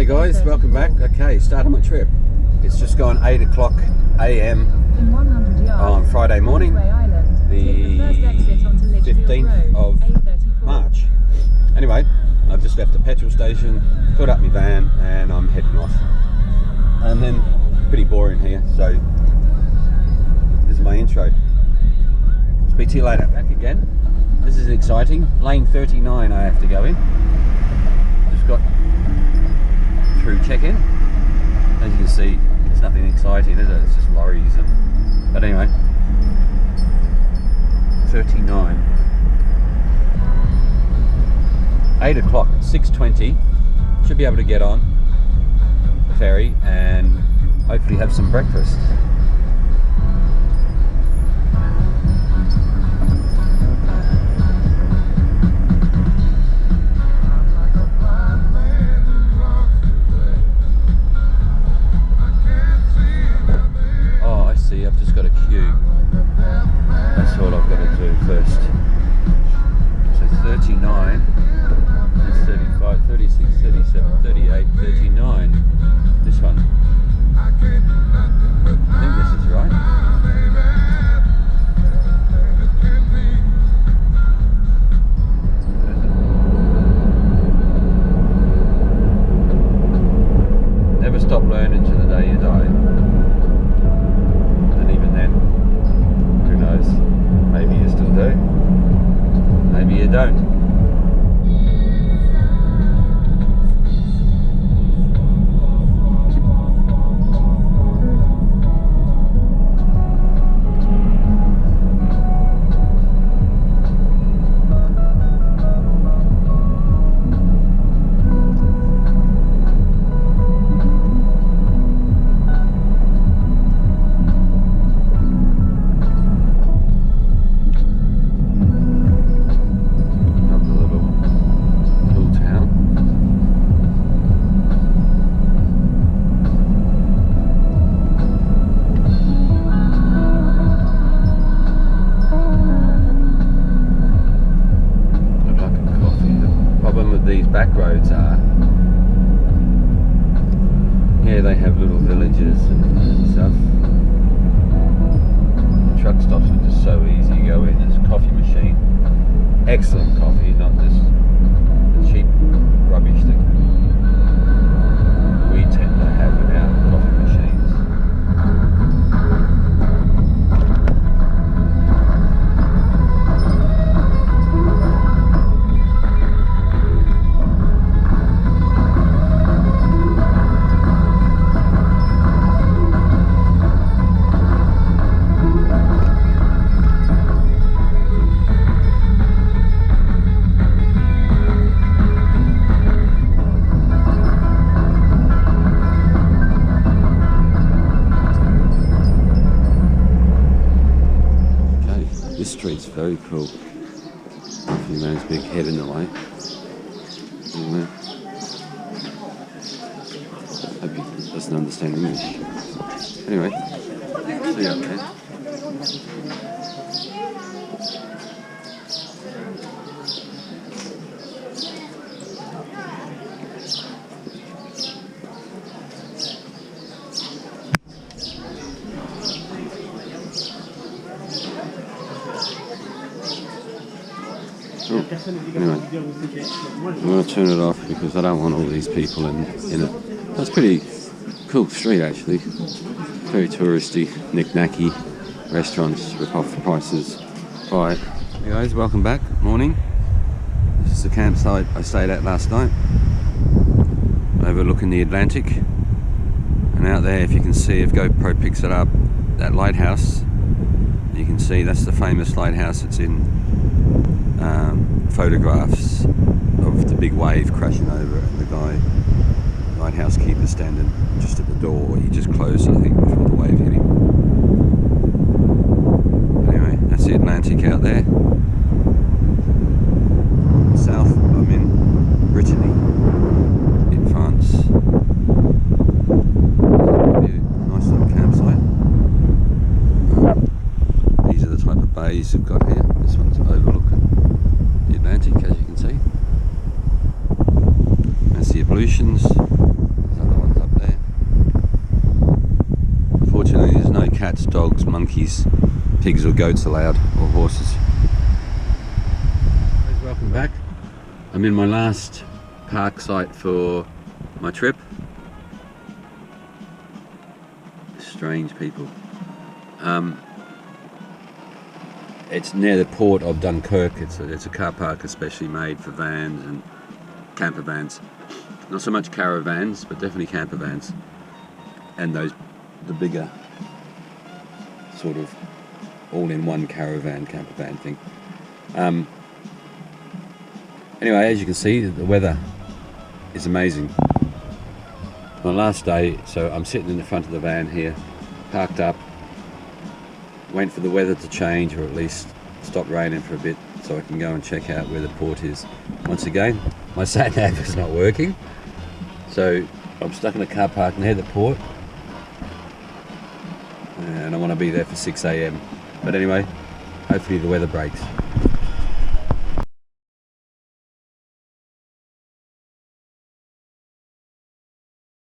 Hey guys, welcome back. Okay, starting my trip. It's just gone 8 o'clock AM on Friday morning, the 15th of March. Anyway, I've just left the petrol station, filled up my van, and I'm heading off. And then, pretty boring here, so this is my intro. Speak to you later. Back again. This is exciting. Lane 39 I have to go in. Just got through check-in. As you can see, there's nothing exciting, is it? It's just lorries and... But anyway, 39. 8 o'clock, 6:20. Should be able to get on the ferry and hopefully have some breakfast. I've just got a queue. That's all I've got to do first. So 39, that's 35, 36, 37, 38, 39. This one. I think this is right. Never stop learning to the day you die. Maybe you still do, maybe you don't. These back roads are, yeah, they have little villages and stuff. Truck stops are just so easy to go in. There's a coffee machine, excellent coffee, not this cheap rubbish that we tend to have in our coffee machines. This street's very cool. Coffee man's big head in the way. Anyway, I hope he doesn't understand English. Anyway, see you up there. Anyway, I'm going to turn it off because I don't want all these people in it. That's a pretty cool street actually. Very touristy, knick-knacky, restaurants, rip-off prices. Alright, hey guys, welcome back. Morning. This is the campsite I stayed at last night, overlooking the Atlantic. And out there, if you can see, if GoPro picks it up, that lighthouse, you can see that's the famous lighthouse that's in photographs of the big wave crashing over it, and the lighthouse keeper standing just at the door. He just closed, I think, before the wave hit him. Anyway, that's the Atlantic out there. South, I'm in Brittany, in France. Nice little campsite. These are the type of bays we've got here. This one's overlooking the Atlantic, as you can see. That's the ablutions. cats, dogs, monkeys, pigs or goats allowed, or horses. Welcome back. I'm in my last park site for my trip. Strange people. It's near the port of Dunkirk. It's a car park especially made for vans and camper vans. Not so much caravans, but definitely camper vans. And the bigger sort of all-in-one caravan, camper van thing. Anyway, as you can see, the weather is amazing. My last day, so I'm sitting in the front of the van here, parked up, waiting for the weather to change, or at least stop raining for a bit so I can go and check out where the port is. Once again, my sat nav is not working, so I'm stuck in a car park near the port, and I want to be there for 6 AM. But anyway, hopefully the weather breaks.